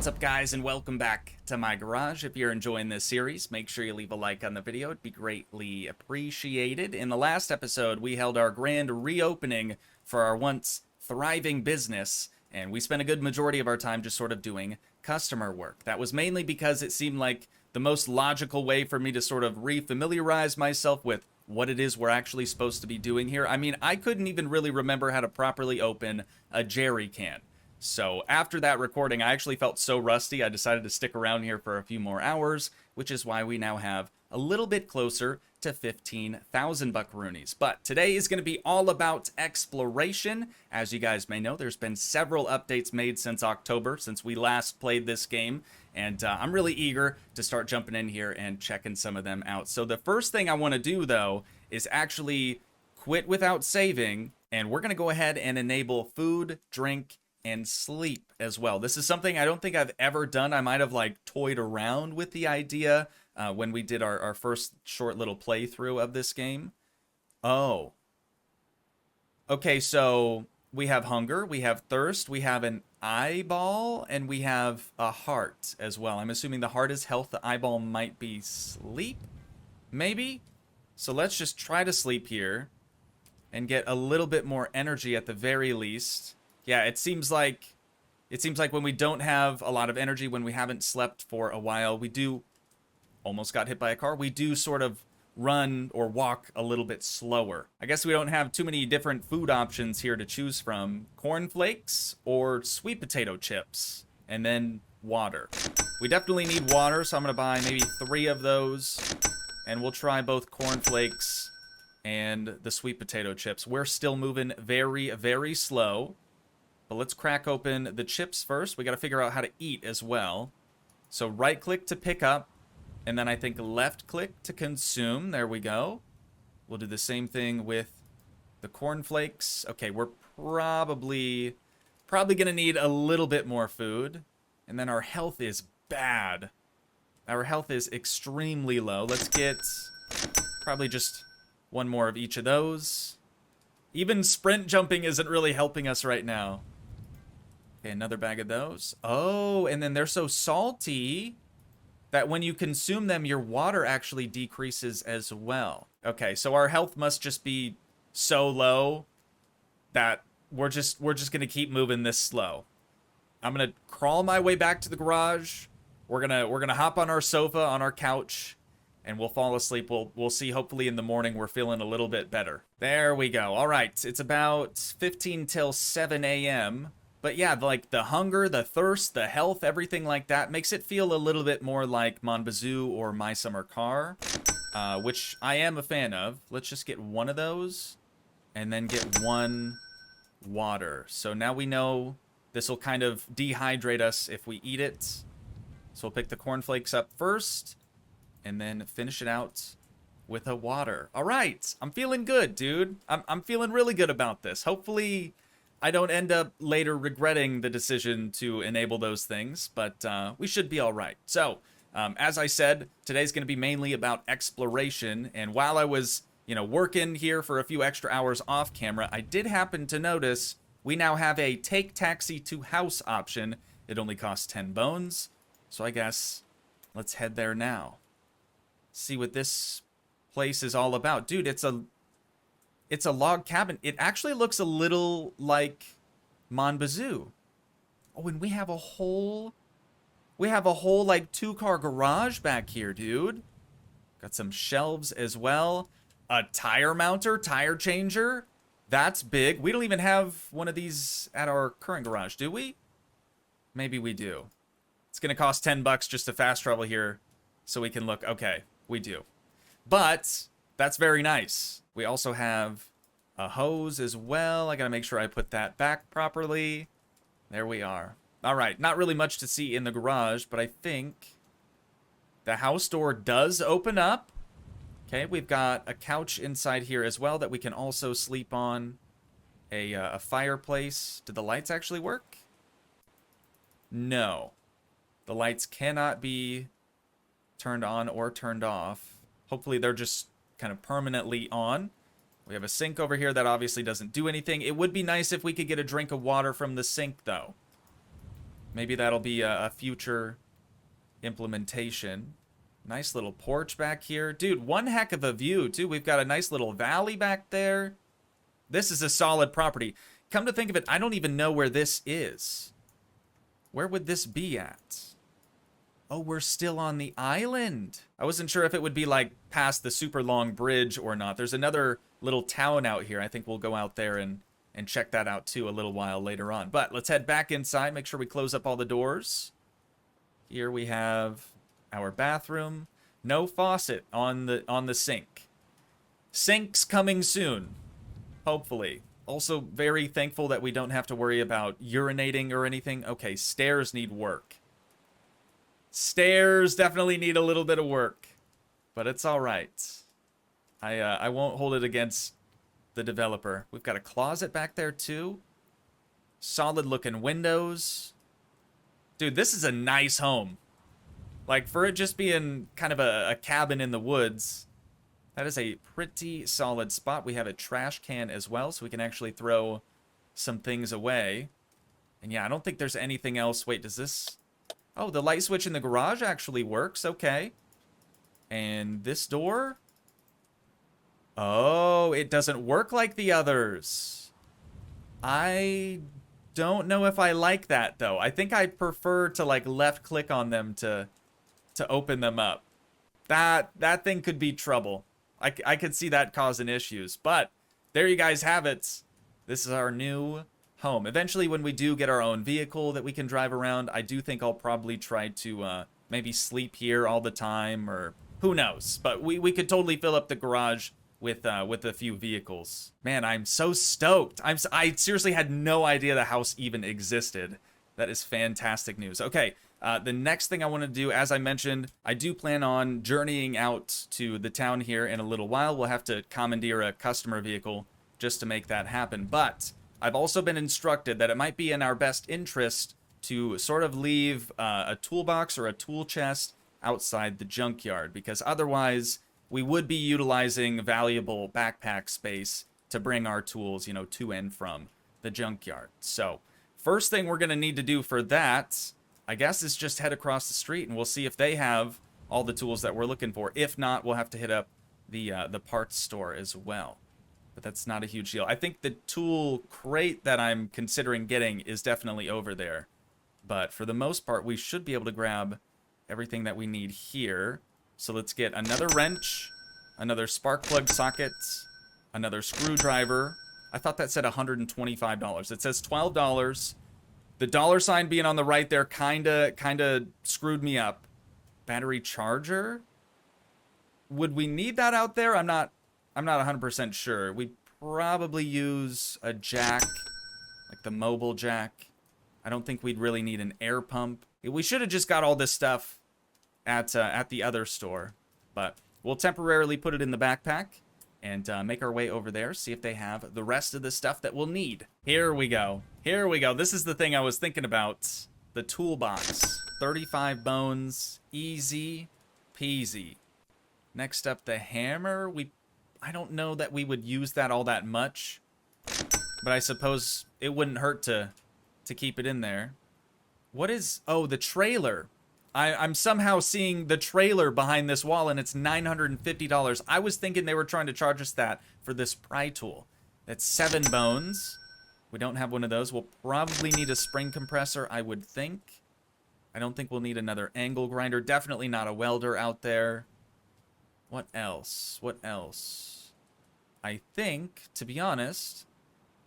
What's up, guys, and welcome back to my garage. If you're enjoying this series, make sure you leave a like on the video. It'd be greatly appreciated. In the last episode, we held our grand reopening for our once thriving business, and we spent a good majority of our time just sort of doing customer work. That was mainly because it seemed like the most logical way for me to sort of refamiliarize myself with what it is we're actually supposed to be doing here. I mean, I couldn't even really remember how to properly open a jerry can. So after that recording, I actually felt so rusty, I decided to stick around here for a few more hours, which is why we now have a little bit closer to 15,000 buckaroonies. But today is going to be all about exploration. As you guys may know, there's been several updates made since October, since we last played this game, and I'm really eager to start jumping in here and checking some of them out. So the first thing I want to do, though, is actually quit without saving, and we're going to go ahead and enable food, drink, and sleep as well. This is something I don't think I've ever done. I might have like toyed around with the idea when we did our first short little playthrough of this game. Oh. Okay, so we have hunger, we have thirst, we have an eyeball, and we have a heart as well. I'm assuming the heart is health, the eyeball might be sleep, maybe? So let's just try to sleep here and get a little bit more energy at the very least. Yeah, it seems like when we don't have a lot of energy, when we haven't slept for a while, we do almost got hit by a car. We do sort of run or walk a little bit slower. I guess we don't have too many different food options here to choose from. Cornflakes or sweet potato chips, and then water. We definitely need water, so I'm gonna buy maybe 3 of those, and we'll try both cornflakes and the sweet potato chips. We're still moving very, very slow. But let's crack open the chips first. We got to figure out how to eat as well. So right click to pick up, and then I think left click to consume. There we go. We'll do the same thing with the cornflakes. Okay, we're probably going to need a little bit more food. And then our health is bad. Our health is extremely low. Let's get probably just 1 more of each of those. Even sprint jumping isn't really helping us right now. Okay, another bag of those. Oh, and then they're so salty that when you consume them, your water actually decreases as well. Okay, so our health must just be so low that we're just gonna keep moving this slow. I'm gonna crawl my way back to the garage. We're gonna hop on our sofa, on our couch, and we'll fall asleep. We'll see. Hopefully in the morning we're feeling a little bit better. There we go. All right, it's about 15 till 7 a.m. But yeah, like the hunger, the thirst, the health, everything like that makes it feel a little bit more like Monbazoo or My Summer Car, which I am a fan of. Let's just get 1 of those and then get 1 water. So now we know this will kind of dehydrate us if we eat it. So we'll pick the cornflakes up first and then finish it out with a water. All right, I'm feeling good, dude. I'm feeling really good about this. Hopefully I don't end up later regretting the decision to enable those things, but we should be all right. So, as I said, today's going to be mainly about exploration, and while I was, working here for a few extra hours off camera, I did happen to notice we now have a take taxi to house option. It only costs 10 bones, so I guess let's head there now. See what this place is all about. Dude, it's a log cabin. It actually looks a little like Monbazoo. Oh, and we have a whole like 2-car garage back here, dude. Got some shelves as well. A tire mounter, tire changer. That's big. We don't even have one of these at our current garage, do we? Maybe we do. It's gonna cost 10 bucks just to fast travel here so we can look. Okay, we do. But that's very nice. We also have a hose as well. I gotta make sure I put that back properly. There we are. All right, not really much to see in the garage, but I think the house door does open up. Okay, we've got a couch inside here as well that we can also sleep on. A fireplace. Did the lights actually work? No. The lights cannot be turned on or turned off. Hopefully they're just kind of permanently on. We have a sink over here that obviously doesn't do anything. It would be nice if we could get a drink of water from the sink, though. Maybe that'll be a future implementation. Nice little porch back here. Dude, one heck of a view, too. We've got a nice little valley back there. This is a solid property. Come to think of it, I don't even know where this is. Where would this be at? Oh, we're still on the island. I wasn't sure if it would be like past the super long bridge or not. There's another little town out here. I think we'll go out there and check that out too a little while later on. But let's head back inside. Make sure we close up all the doors. Here we have our bathroom. No faucet on the sink. Sink's coming soon, hopefully. Also very thankful that we don't have to worry about urinating or anything. Okay, stairs need work. Stairs definitely need a little bit of work, but it's all right. I won't hold it against the developer. We've got a closet back there too. Solid looking windows. Dude, this is a nice home. Like, for it just being kind of a cabin in the woods, that is a pretty solid spot. We have a trash can as well, so we can actually throw some things away. And yeah, I don't think there's anything else. Wait, does this... Oh, the light switch in the garage actually works. Okay. And this door? Oh, it doesn't work like the others. I don't know if I like that, though. I think I prefer to, like, left-click on them to open them up. That thing could be trouble. I could see that causing issues. But there you guys have it. This is our new home. Eventually, when we do get our own vehicle that we can drive around, I do think I'll probably try to maybe sleep here all the time, or who knows. But we could totally fill up the garage with a few vehicles. Man, I'm so stoked. I seriously had no idea the house even existed. That is fantastic news. Okay, the next thing I want to do, as I mentioned, I do plan on journeying out to the town here in a little while. We'll have to commandeer a customer vehicle just to make that happen. But I've also been instructed that it might be in our best interest to sort of leave a toolbox or a tool chest outside the junkyard, because otherwise we would be utilizing valuable backpack space to bring our tools, you know, to and from the junkyard. So first thing we're going to need to do for that, I guess, is just head across the street and we'll see if they have all the tools that we're looking for. If not, we'll have to hit up the parts store as well. But that's not a huge deal. I think the tool crate that I'm considering getting is definitely over there. But for the most part, we should be able to grab everything that we need here. So let's get another wrench, another spark plug socket, another screwdriver. I thought that said $125. It says $12. The dollar sign being on the right there kinda screwed me up. Battery charger? Would we need that out there? I'm not 100% sure. We'd probably use a jack, like the mobile jack. I don't think we'd really need an air pump. We should have just got all this stuff at the other store, but we'll temporarily put it in the backpack and make our way over there, see if they have the rest of the stuff that we'll need. Here we go. Here we go. This is the thing I was thinking about. The toolbox. 35 bones. Easy peasy. Next up, the hammer. I don't know that we would use that all that much, but I suppose it wouldn't hurt to keep it in there. What is... Oh, the trailer. I'm somehow seeing the trailer behind this wall, and it's $950. I was thinking they were trying to charge us that for this pry tool. That's 7 bones. We don't have one of those. We'll probably need a spring compressor, I would think. I don't think we'll need another angle grinder. Definitely not a welder out there. What else? What else? I think, to be honest,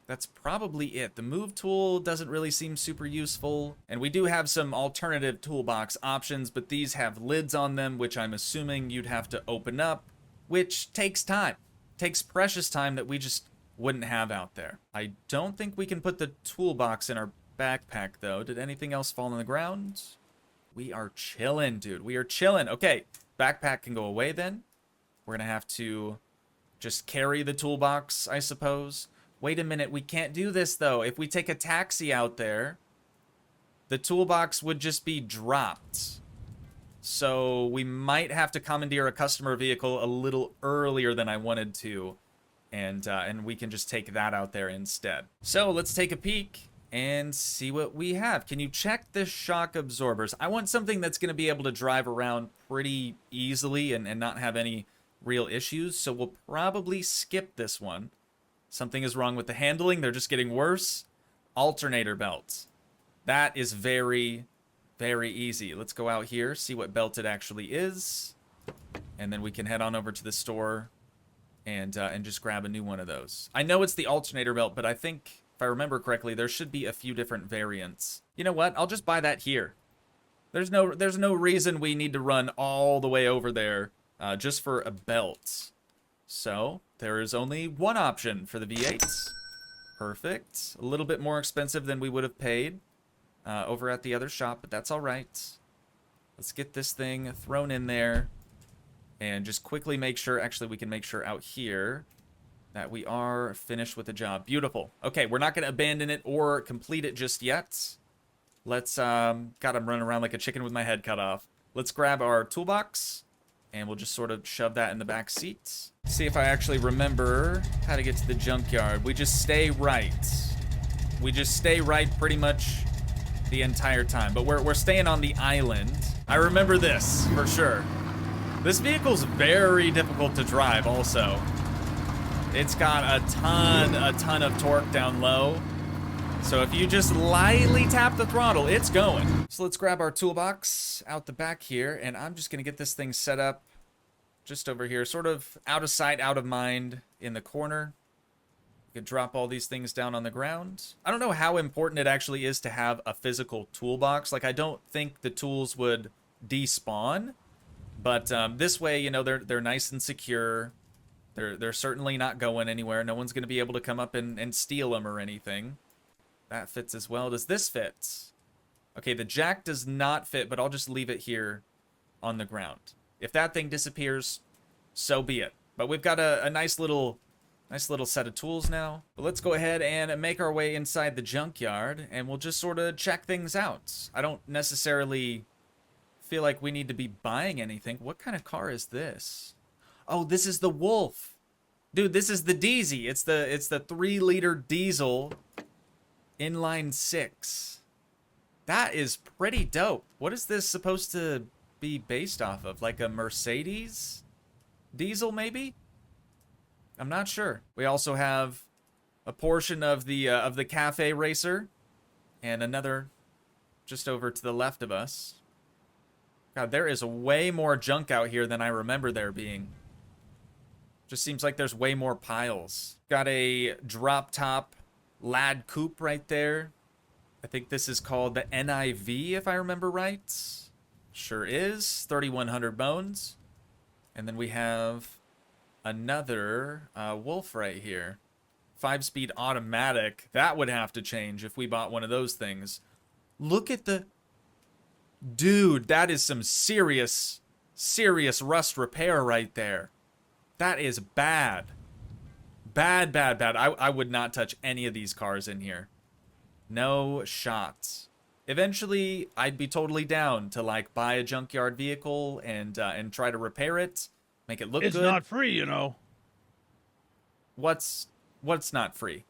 that's probably it. The move tool doesn't really seem super useful. And we do have some alternative toolbox options, but these have lids on them, which I'm assuming you'd have to open up, which takes time. Takes precious time that we just wouldn't have out there. I don't think we can put the toolbox in our backpack, though. Did anything else fall on the ground? We are chilling, dude. We are chilling. Okay, backpack can go away then. We're going to have to just carry the toolbox, I suppose. Wait a minute, we can't do this, though. If we take a taxi out there, the toolbox would just be dropped. So we might have to commandeer a customer vehicle a little earlier than I wanted to. And we can just take that out there instead. So let's take a peek and see what we have. Can you check the shock absorbers? I want something that's going to be able to drive around pretty easily and not have any real issues, so we'll probably skip this one. Something is wrong with the handling. They're just getting worse. Alternator belts. That is very, very easy. Let's go out here, see what belt it actually is, and then we can head on over to the store and just grab a new one of those. I know it's the alternator belt, but I think, if I remember correctly, there should be a few different variants. You know what? I'll just buy that here. There's no reason we need to run all the way over there just for a belt. So there is only one option for the V8s. Perfect. A little bit more expensive than we would have paid over at the other shop, but that's all right. Let's get this thing thrown in there and just quickly make sure, actually we can make sure out here that we are finished with the job. Beautiful. Okay, we're not going to abandon it or complete it just yet. Let's, God, I'm running around like a chicken with my head cut off. Let's grab our toolbox, and we'll just sort of shove that in the back seat. See if I actually remember how to get to the junkyard. We just stay right. We just stay right pretty much the entire time, but we're staying on the island. I remember this, for sure. This vehicle's very difficult to drive also. It's got a ton of torque down low. So if you just lightly tap the throttle, it's going. So let's grab our toolbox out the back here, and I'm just gonna get this thing set up just over here, sort of out of sight, out of mind in the corner. You could drop all these things down on the ground. I don't know how important it actually is to have a physical toolbox. Like, I don't think the tools would despawn, but this way, you know, they're nice and secure. They're certainly not going anywhere. No one's going to be able to come up and steal them or anything. That fits as well. Does this fit? Okay, the jack does not fit, but I'll just leave it here on the ground. If that thing disappears, so be it. But we've got a nice little set of tools now. But let's go ahead and make our way inside the junkyard, and we'll just sort of check things out. I don't necessarily feel like we need to be buying anything. What kind of car is this? Oh, this is the Wolf. Dude, this is the Deezy. It's the 3-liter diesel inline 6. That is pretty dope. What is this supposed to be based off of? Like a Mercedes diesel, maybe? I'm not sure. We also have a portion of the cafe racer and another just over to the left of us. God, there is way more junk out here than I remember there being. Just seems like there's way more piles. Got a drop top Lad coupe right there. I think this is called the NIV, if I remember right. Sure is. 3,100 bones. And then we have another Wolf right here. 5-speed automatic. That would have to change if we bought one of those things. Look at the... Dude, that is some serious rust repair right there. That is bad. Bad. I would not touch any of these cars in here. No shots. Eventually, I'd be totally down to, like, buy a junkyard vehicle and try to repair it, make it look good. It's not free, you know. What's not free?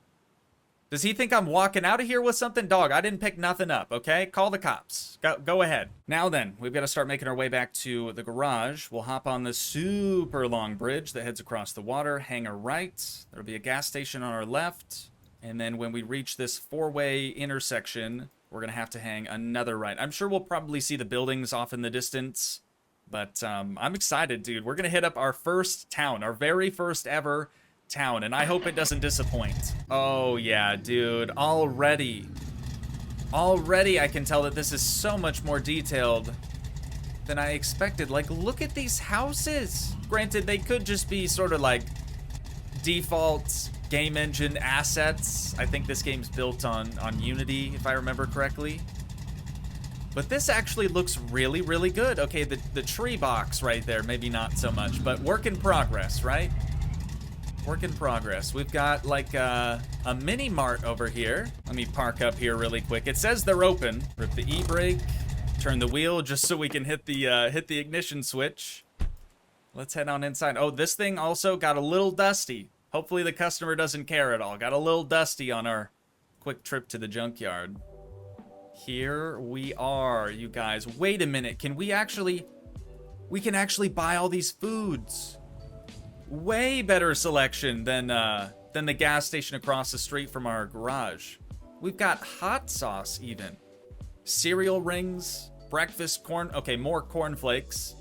Does he think I'm walking out of here with something? Dog, I didn't pick nothing up, okay? Call the cops. Go ahead. Now then, we've got to start making our way back to the garage. We'll hop on the super long bridge that heads across the water, hang a right. There'll be a gas station on our left. And then when we reach this 4-way intersection, we're going to have to hang another right. I'm sure we'll probably see the buildings off in the distance. But I'm excited, dude. We're going to hit up our first town, our very first ever town, and I hope it doesn't disappoint. Oh yeah, dude, already I can tell that this is so much more detailed than I expected. Like, look at these houses. Granted, they could just be sort of like default game engine assets. I think this game's built on Unity, if I remember correctly. But this actually looks really good. Okay, the tree box right there, maybe not so much, but work in progress, right? Work in progress. We've got like a mini mart over here. Let me park up here really quick. It says they're open. Rip the e-brake, turn the wheel just so we can hit the ignition switch. Let's head on inside. Oh, this thing also got a little dusty. Hopefully the customer doesn't care at all. Got a little dusty on our quick trip to the junkyard. Here we are, you guys. Wait a minute. Can we actually... We can actually buy all these foods. Way better selection than the gas station across the street from our garage. We've got hot sauce even. Cereal rings, breakfast corn. Okay, more cornflakes.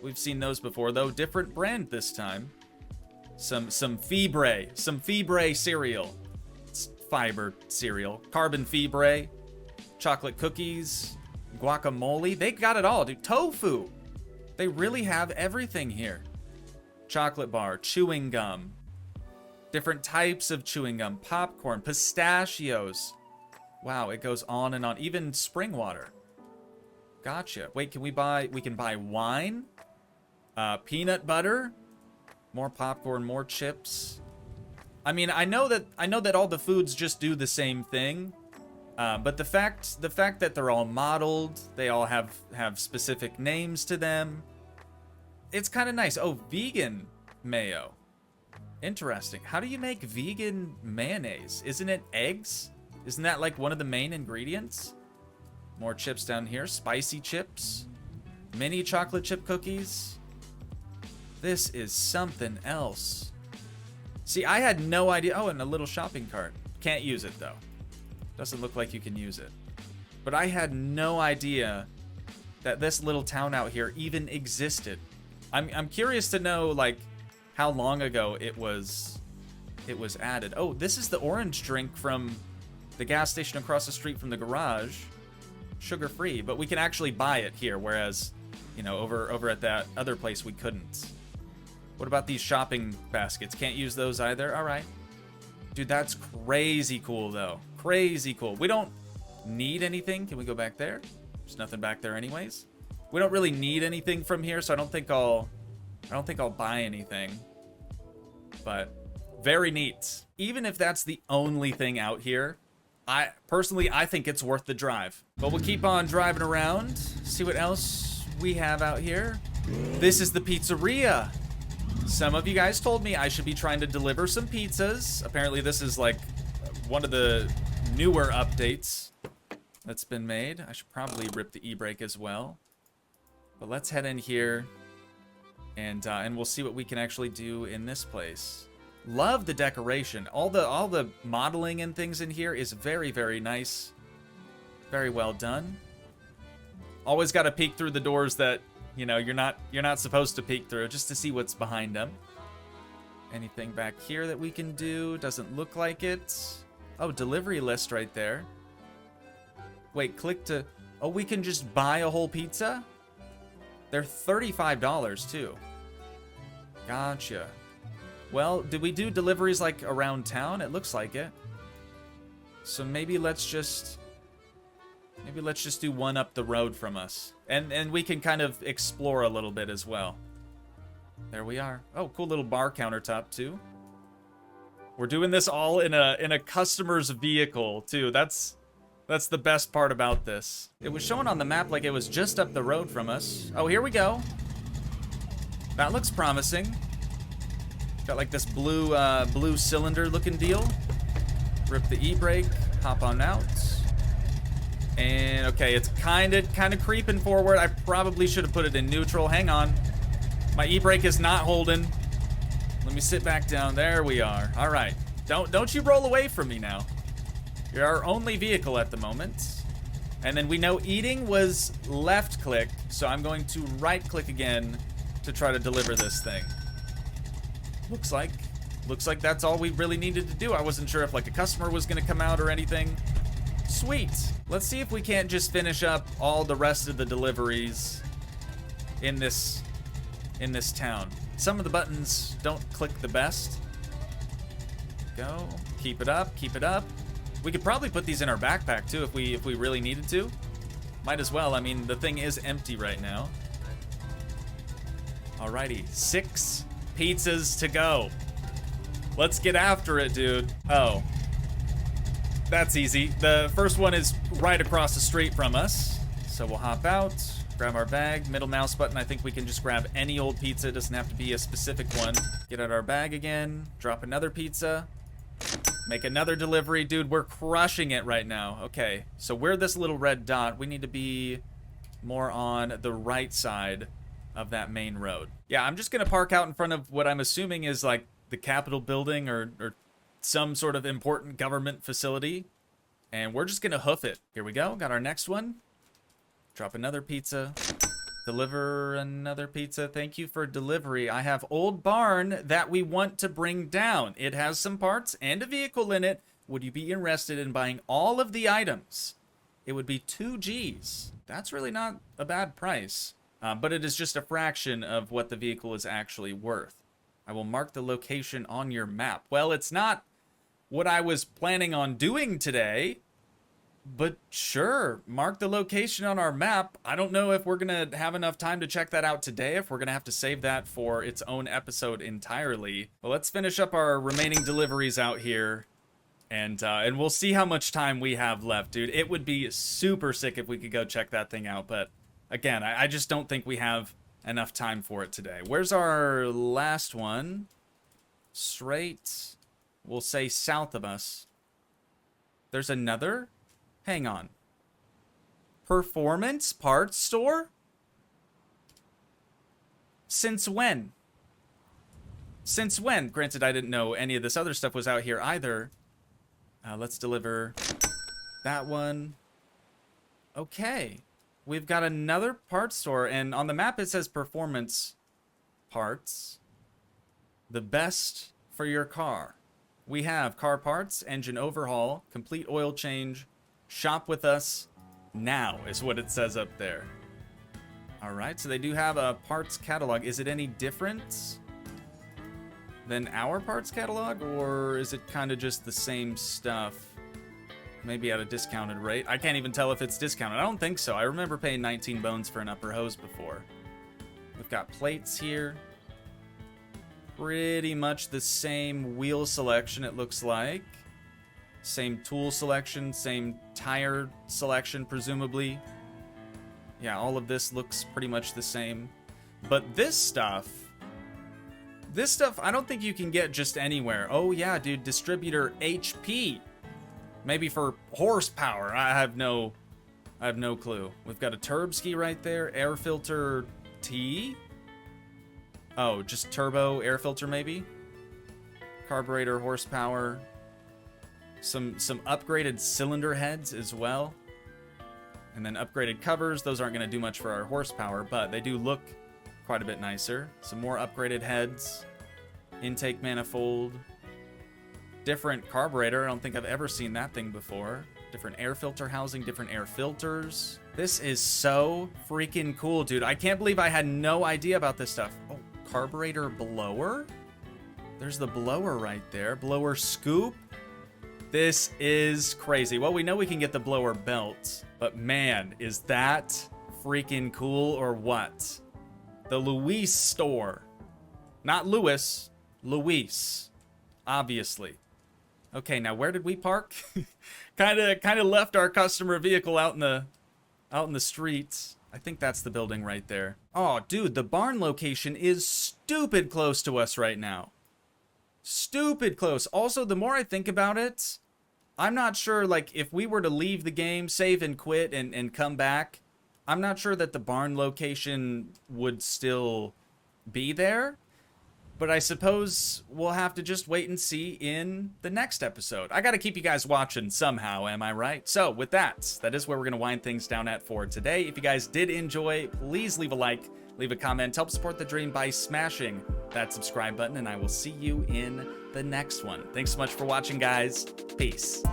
We've seen those before though. Different brand this time. Some fibre cereal. It's fiber cereal. Carbon fibre. Chocolate cookies. Guacamole. They got it all, dude. Tofu. They really have everything here. Chocolate bar, chewing gum. Different types of chewing gum. Popcorn, pistachios. Wow, it goes on and on. Even spring water. Gotcha. Wait, can we can buy wine? Peanut butter? More popcorn, more chips. I mean, I know that all the foods just do the same thing. But the fact that they're all modeled, they all have specific names to them. It's kind of nice. Oh, vegan mayo. Interesting. How do you make vegan mayonnaise? Isn't it eggs? Isn't that like one of the main ingredients? More chips down here. Spicy chips. Mini chocolate chip cookies. This is something else. See, I had no idea. Oh, and a little shopping cart. Can't use it though. Doesn't look like you can use it. But I had no idea that this little town out here even existed. I'm curious to know like how long ago it was added. Oh, this is the orange drink from the gas station across the street from the garage. Sugar-free, but we can actually buy it here, whereas, you know, over at that other place we couldn't. What about these shopping baskets? Can't use those either. All right. Dude, that's crazy cool though. Crazy cool. We don't need anything. Can we go back there? There's nothing back there anyways. We don't really need anything from here, so I don't think I'll buy anything. But very neat. Even if that's the only thing out here, I think it's worth the drive. But we'll keep on driving around, see what else we have out here. This is the pizzeria. Some of you guys told me I should be trying to deliver some pizzas. Apparently this is like one of the newer updates that's been made. I should probably rip the e-brake as well. But let's head in here and we'll see what we can actually do in this place. Love the decoration. All the modeling and things in here is very, very nice. Very well done. Always got to peek through the doors that, you know, you're not supposed to peek through, just to see what's behind them. Anything back here that we can do? Doesn't look like it. Oh, delivery list right there. Wait, click to... Oh, we can just buy a whole pizza? They're $35 too. Gotcha. Well, did we do deliveries like around town? It looks like it. So maybe let's just do one up the road from us. And we can kind of explore a little bit as well. There we are. Oh, cool little bar countertop too. We're doing this all in a customer's vehicle too. That's the best part about this. It was showing on the map like it was just up the road from us. Oh, here we go. That looks promising. Got like this blue cylinder looking deal. Rip the e-brake, hop on out. And okay, it's kind of creeping forward. I probably should have put it in neutral. Hang on. My e-brake is not holding. Let me sit back down. There we are. All right. Don't you roll away from me now. You're our only vehicle at the moment. And then we know eating was left click, so I'm going to right click again to try to deliver this thing. Looks like that's all we really needed to do. I wasn't sure if like a customer was gonna come out or anything. Sweet. Let's see if we can't just finish up all the rest of the deliveries in this town. Some of the buttons don't click the best. Go. Keep it up. Keep it up. We could probably put these in our backpack too if we really needed to. Might as well. I mean, the thing is empty right now. Alrighty, 6 pizzas to go. Let's get after it, dude. Oh, that's easy. The first one is right across the street from us. So we'll hop out, grab our bag, middle mouse button. I think we can just grab any old pizza. It doesn't have to be a specific one. Get out our bag again, drop another pizza. Make another delivery. Dude, we're crushing it right now. Okay, so we're this little red dot. We need to be more on the right side of that main road. Yeah, I'm just gonna park out in front of what I'm assuming is like the Capitol building or some sort of important government facility. And we're just gonna hoof it. Here we go, got our next one. Drop another pizza. Deliver another pizza. Thank you for delivery. I have old barn that we want to bring down. It has some parts and a vehicle in it. Would you be interested in buying all of the items? It would be 2 Gs. That's really not a bad price, but it is just a fraction of what the vehicle is actually worth. I will mark the location on your map. Well, it's not what I was planning on doing today, but sure, mark the location on our map. I don't know if we're going to have enough time to check that out today, if we're going to have to save that for its own episode entirely. But let's finish up our remaining deliveries out here, and we'll see how much time we have left, dude. It would be super sick if we could go check that thing out, but again, I just don't think we have enough time for it today. Where's our last one? Straight, we'll say south of us. There's another? Hang on. Performance parts store? Since when? Since when? Granted, I didn't know any of this other stuff was out here either. Let's deliver that one. Okay. We've got another parts store, and on the map it says performance parts. The best for your car. We have car parts, engine overhaul, complete oil change, shop with us now is what it says up there. All right, so they do have a parts catalog. Is it any different than our parts catalog, or is it kind of just the same stuff? Maybe at a discounted rate. I can't even tell if it's discounted. I don't think so. I remember paying 19 bones for an upper hose before. We've got plates here. Pretty much the same wheel selection, it looks like. Same tool selection, same tire selection, presumably. Yeah, all of this looks pretty much the same. But this stuff, I don't think you can get just anywhere. Oh yeah, dude, distributor HP. Maybe for horsepower. I have no clue. We've got a Turbski right there. Air filter T. Oh, just turbo air filter maybe. Carburetor horsepower. Some upgraded cylinder heads as well. And then upgraded covers. Those aren't going to do much for our horsepower, but they do look quite a bit nicer. Some more upgraded heads. Intake manifold. Different carburetor. I don't think I've ever seen that thing before. Different air filter housing, different air filters. This is so freaking cool, dude. I can't believe I had no idea about this stuff. Oh, carburetor blower? There's the blower right there. Blower scoop. This is crazy. Well, we know we can get the blower belt, but man, is that freaking cool or what? The Luis store. Not Lewis, Luis. Obviously. Okay, now where did we park? kind of left our customer vehicle out in the streets. I think that's the building right there. Oh, dude, the barn location is stupid close to us right now. Stupid close. Also, the more I think about it, I'm not sure, like, if we were to leave the game, save and quit, and come back, I'm not sure that the barn location would still be there. But I suppose we'll have to just wait and see in the next episode. I gotta keep you guys watching somehow, am I right? So, with that is where we're gonna wind things down at for today. If you guys did enjoy, please leave a like, leave a comment, help support the dream by smashing that subscribe button, and I will see you in the next one. Thanks so much for watching, guys. Peace.